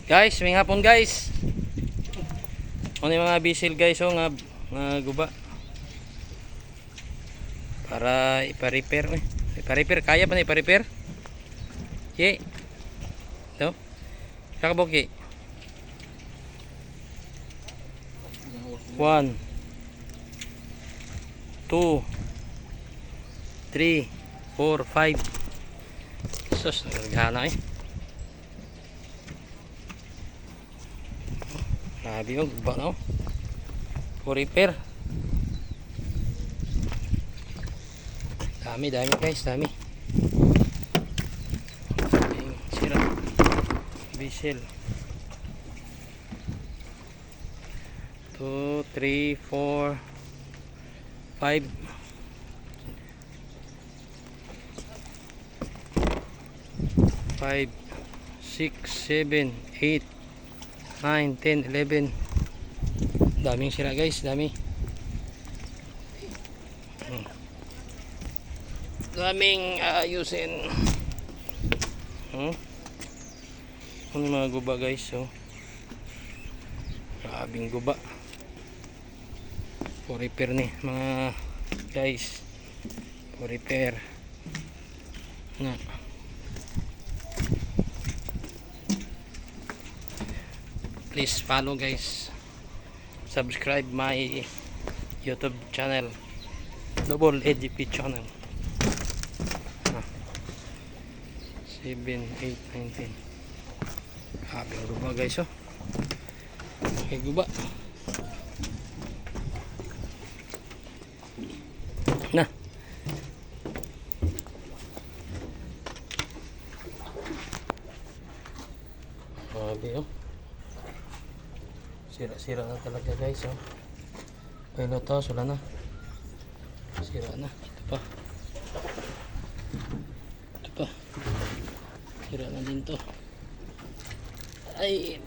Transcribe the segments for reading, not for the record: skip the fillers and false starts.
Guys, may hapon guys. Ano yung mga bisil guys nga guba. Para ipa-repair Ipa-repair kaya pa na ipa-repair? Ye. No? Kakaboki. 1 2 3 4 5. Sus, nagana Grabe yung guba no. For repair. Dami guys, dami. Sira. Bisil. 2, 3, 4, 5. 5, 6, 7, 8, 9, 10, 11. Daming sira guys, dami. Daming ayusin. Ano yung mga guba guys, grabing guba. For repair ni mga guys. For repair. Na. Please follow guys. Subscribe my YouTube channel. Double AGP channel. 7, 8, 9, 10. Habang guba guys Okay, guba. Na. Grabe Sira-sira na talaga guys Pero to, wala na. Sira na. Ito pa. Sira na din to. Ay,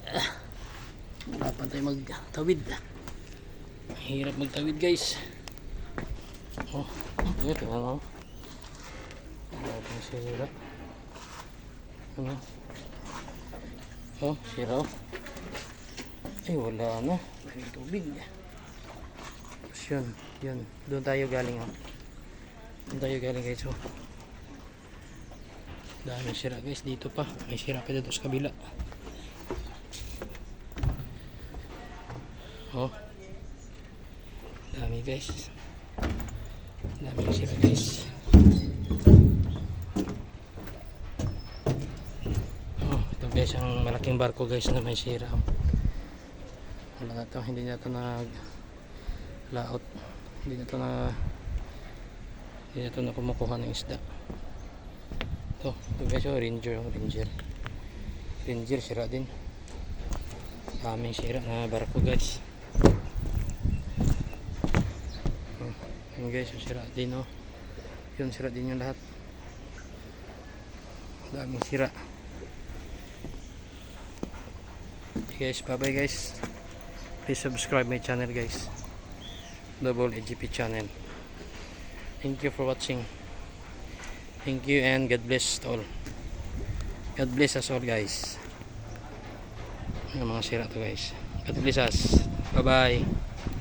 wala pa tayo magtawid. Hirap magtawid guys. Ito ano. Wala pang sira. Sira Ay, wala na. May tubig. Tapos yun. Doon tayo galing Doon tayo galing guys Dami sira guys, dito pa. May sira pa dito sa kabila. Dami guys. Dami sira guys. Ito guys, ang malaking barko guys na may sira. Wala na to, hindi na to laot. Hindi na to na kumukuha ng isda. Ito guys, Ranger sira din. Daming sira na barko guys. Yun guys, sira din Yun, sira din yung lahat. Daming sira. Okay guys, bye bye guys. Please subscribe my channel guys. Double AGP channel. Thank you for watching. Thank you and God bless all. God bless us all guys. Yung mga sira to guys. God bless us. Bye bye.